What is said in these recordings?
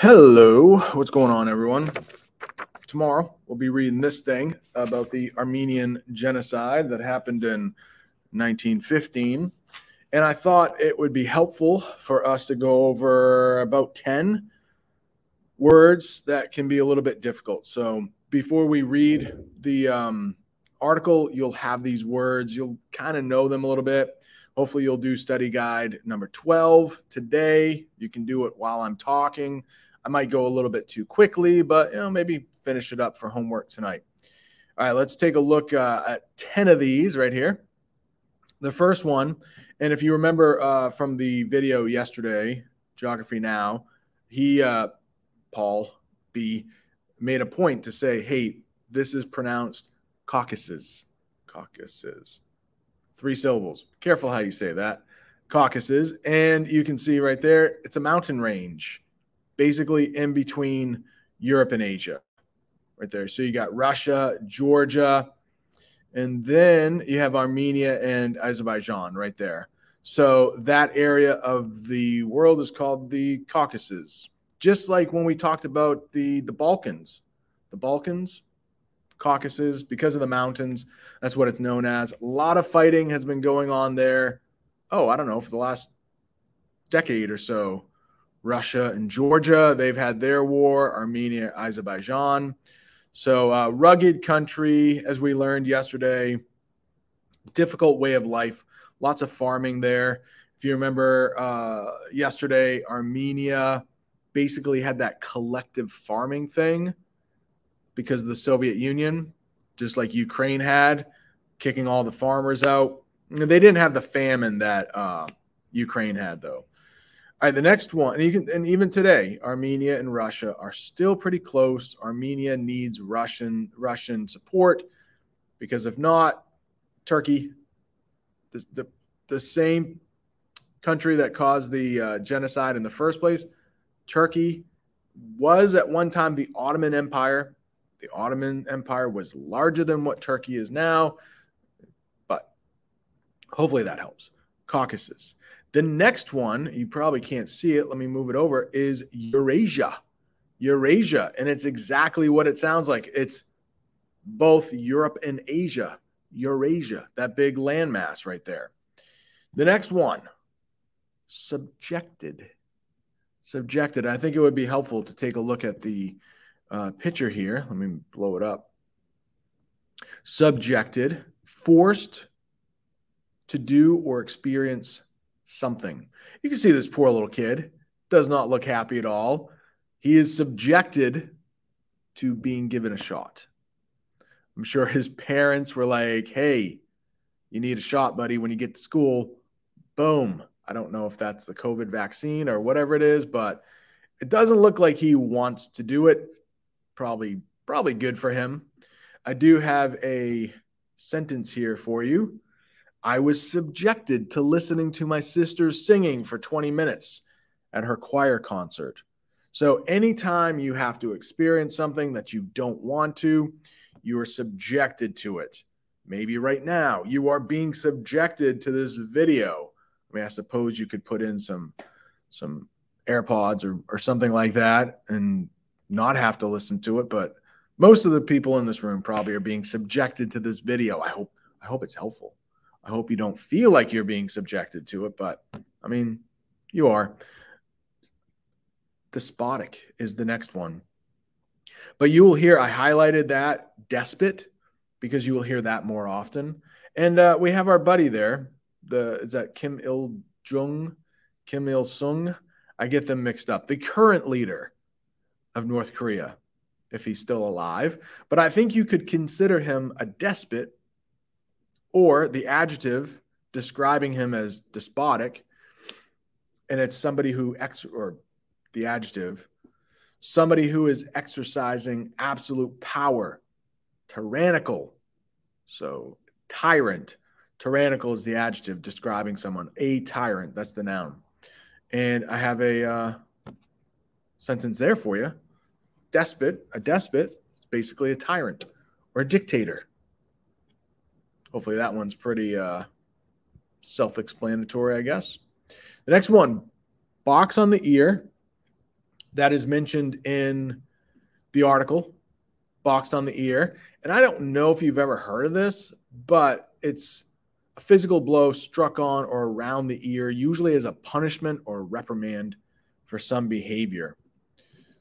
Hello, what's going on, everyone? Tomorrow we'll be reading this thing about the Armenian genocide that happened in 1915. And I thought it would be helpful for us to go over about 10 words that can be a little bit difficult. So before we read the article, you'll have these words. You'll kind of know them a little bit. Hopefully you'll do study guide number 12 today. You can do it while I'm talking. I might go a little bit too quickly, but maybe finish it up for homework tonight. All right, let's take a look at 10 of these right here. The first one, and if you remember from the video yesterday, Geography Now, Paul B, made a point to say, hey, this is pronounced Caucasus. Caucasus. 3 syllables. Careful how you say that. Caucasus. And you can see right there, it's a mountain range, basically in between Europe and Asia right there. So you got Russia, Georgia, and then you have Armenia and Azerbaijan right there. So that area of the world is called the Caucasus. Just like when we talked about the Balkans. The Balkans, Caucasus, because of the mountains, that's what it's known as. A lot of fighting has been going on there. Oh, I don't know, for the last decade or so. Russia and Georgia, they've had their war. Armenia, Azerbaijan. So rugged country, as we learned yesterday. Difficult way of life. Lots of farming there. If you remember yesterday, Armenia basically had that collective farming thing because of the Soviet Union, just like Ukraine had, kicking all the farmers out. They didn't have the famine that Ukraine had, though. All right, the next one, and even today, Armenia and Russia are still pretty close. Armenia needs Russian support because if not, Turkey, the same country that caused the genocide in the first place, Turkey was at one time the Ottoman Empire. The Ottoman Empire was larger than what Turkey is now, but hopefully that helps. Caucasus. The next one, you probably can't see it. Let me move it over, is Eurasia. Eurasia. And it's exactly what it sounds like. It's both Europe and Asia. Eurasia, that big landmass right there. The next one, subjected. Subjected. I think it would be helpful to take a look at the picture here. Let me blow it up. Subjected, forced to do or experience something. You can see this poor little kid does not look happy at all. He is subjected to being given a shot. I'm sure his parents were like, hey, you need a shot, buddy, when you get to school. Boom. I don't know if that's the COVID vaccine or whatever it is, but it doesn't look like he wants to do it. Probably good for him. I do have a sentence here for you. I was subjected to listening to my sister's singing for 20 minutes at her choir concert. So anytime you have to experience something that you don't want to, you are subjected to it. Maybe right now you are being subjected to this video. I mean, I suppose you could put in some AirPods or something like that and not have to listen to it. But most of the people in this room probably are being subjected to this video. I hope it's helpful. I hope you don't feel like you're being subjected to it, but I mean, you are. Despotic is the next one. But you will hear, I highlighted that, despot, because you will hear that more often. And we have our buddy there. Is that Kim Il-jung? Kim Il-sung? I get them mixed up. The current leader of North Korea, if he's still alive. But I think you could consider him a despot, or the adjective describing him as despotic, and it's somebody who, or the adjective, somebody who is exercising absolute power, tyrannical. So tyrant, tyrannical is the adjective describing someone, a tyrant, that's the noun. And I have a sentence there for you. Despot, a despot is basically a tyrant or a dictator. Hopefully that one's pretty self-explanatory, I guess. The next one, box on the ear, that is mentioned in the article, boxed on the ear. And I don't know if you've ever heard of this, but it's a physical blow struck on or around the ear, usually as a punishment or reprimand for some behavior.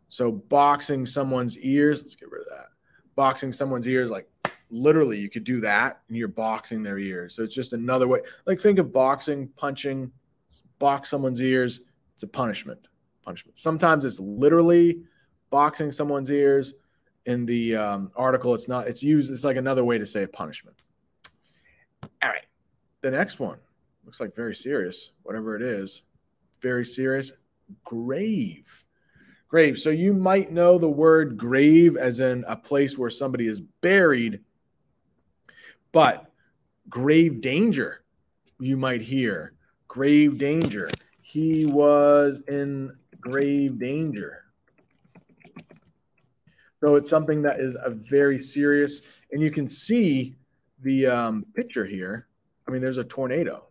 So boxing someone's ears, let's get rid of that. Boxing someone's ears, like literally you could do that and you're boxing their ears. So it's just another way. Like think of boxing, punching, box someone's ears. It's a punishment. Sometimes it's literally boxing someone's ears. In the article, it's not. It's used. It's like another way to say a punishment. All right. The next one looks like very serious. Whatever it is, very serious. Grave. Grave. So you might know the word grave as in a place where somebody is buried, but grave danger. You might hear grave danger. He was in grave danger. So it's something that is a very serious, and you can see the picture here. I mean, there's a tornado.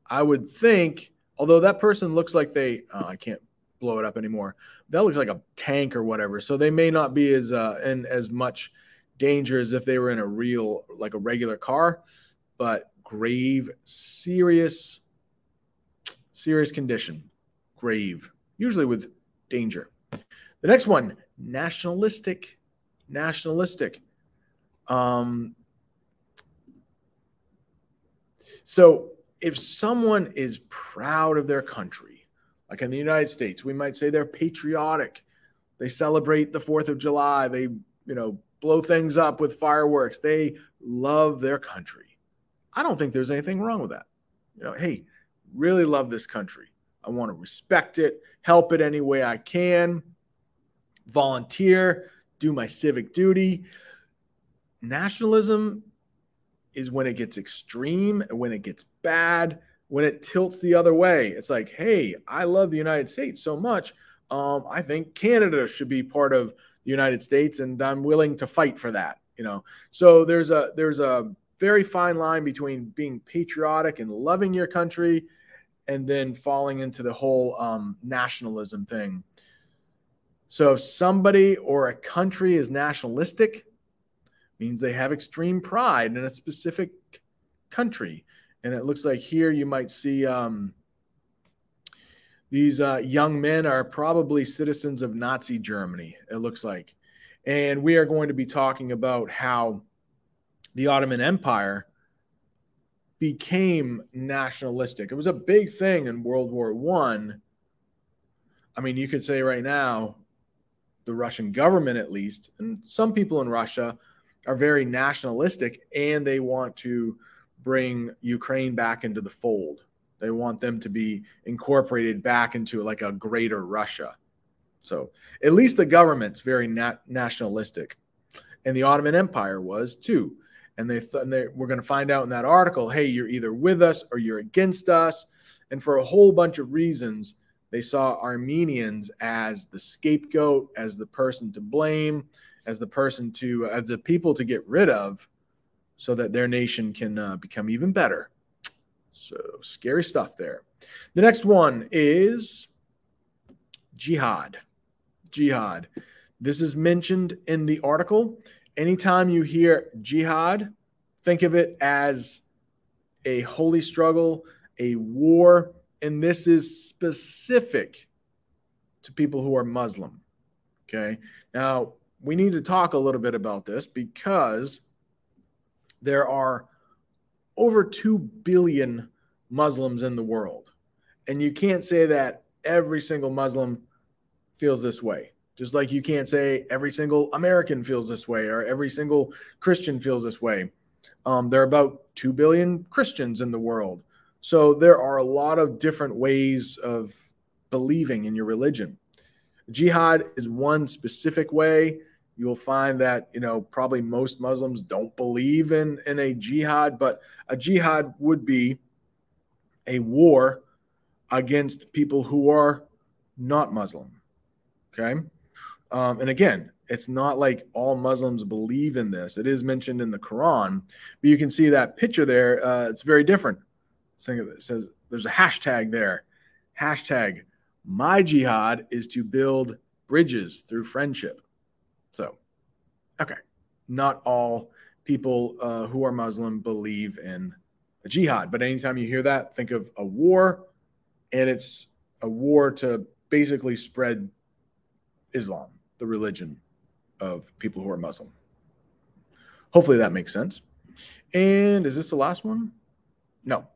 I would think, although that person looks like I can't blow it up anymore. That looks like a tank or whatever. So they may not be as in as much danger as if they were in a real, like a regular car, but grave, serious condition, grave, usually with danger. The next one, nationalistic. So if someone is proud of their country, like in the United States, we might say they're patriotic. They celebrate the 4th of July. They, blow things up with fireworks. They love their country. I don't think there's anything wrong with that. Hey, really love this country. I want to respect it, help it any way I can, volunteer, do my civic duty. Nationalism is when it gets extreme, when it gets bad, when it tilts the other way. It's like, hey, I love the United States so much. I think Canada should be part of the United States, and I'm willing to fight for that. So there's a very fine line between being patriotic and loving your country, and then falling into the whole nationalism thing. So if somebody or a country is nationalistic, means they have extreme pride in a specific country. And it looks like here you might see these young men are probably citizens of Nazi Germany, it looks like. And we are going to be talking about how the Ottoman Empire became nationalistic. It was a big thing in World War I. I mean, you could say right now, the Russian government, at least, and some people in Russia are very nationalistic, and they want to bring Ukraine back into the fold. They want them to be incorporated back into like a greater Russia. So at least the government's very nationalistic. And the Ottoman Empire was too. And we're going to find out in that article, hey, you're either with us or you're against us. And for a whole bunch of reasons, they saw Armenians as the scapegoat, as the person to blame, as the people to get rid of, so that their nation can become even better. So scary stuff there. The next one is jihad. Jihad. This is mentioned in the article. Anytime you hear jihad, think of it as a holy struggle, a war, and this is specific to people who are Muslim. Okay. Now, we need to talk a little bit about this because there are over 2 billion Muslims in the world. And you can't say that every single Muslim feels this way. Just like you can't say every single American feels this way or every single Christian feels this way. There are about 2 billion Christians in the world. So there are a lot of different ways of believing in your religion. Jihad is one specific way. You'll find that, probably most Muslims don't believe in a jihad, but a jihad would be a war against people who are not Muslim. Okay. And again, it's not like all Muslims believe in this. It is mentioned in the Quran, but you can see that picture there. It's very different. It says there's a hashtag there. Hashtag my jihad is to build bridges through friendship. So, okay, not all people who are Muslim believe in a jihad, but anytime you hear that, think of a war, and it's a war to basically spread Islam, the religion of people who are Muslim. Hopefully that makes sense. And is this the last one? No,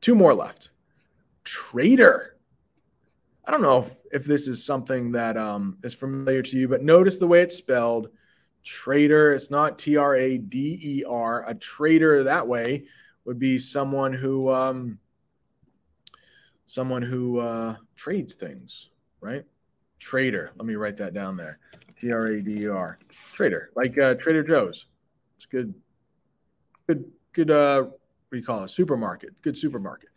2 more left. Traitor. I don't know if this is something that is familiar to you, but notice the way it's spelled. Traitor. It's not Trader. A traitor that way would be someone who trades things, right? Trader. Let me write that down there. Trader. Trader, like Trader Joe's. It's good. What do you call it? Supermarket. Good supermarket.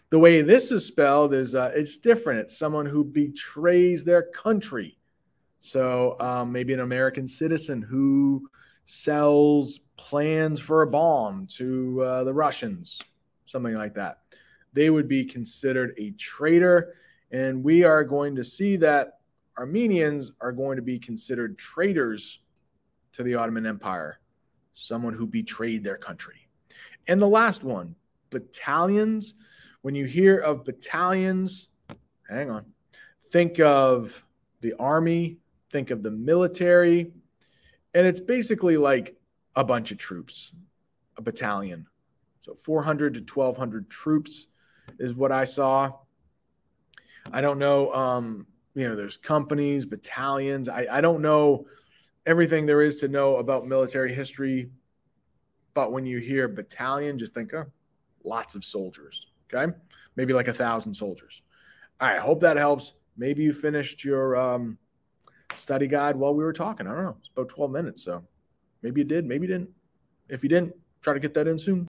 The way this is spelled is it's different. It's someone who betrays their country. So maybe an American citizen who sells plans for a bomb to the Russians, something like that. They would be considered a traitor. And we are going to see that Armenians are going to be considered traitors to the Ottoman Empire, someone who betrayed their country. And the last one, battalions. When you hear of battalions, hang on, think of the army, think of the military, and it's basically like a bunch of troops, a battalion. So 400 to 1,200 troops is what I saw. I don't know, there's companies, battalions. I don't know everything there is to know about military history, but when you hear battalion, just think of lots of soldiers, okay? Maybe like 1,000 soldiers. All right, I hope that helps. Maybe you finished your study guide while we were talking. I don't know. It's about 12 minutes, so maybe you did, maybe you didn't. If you didn't, try to get that in soon.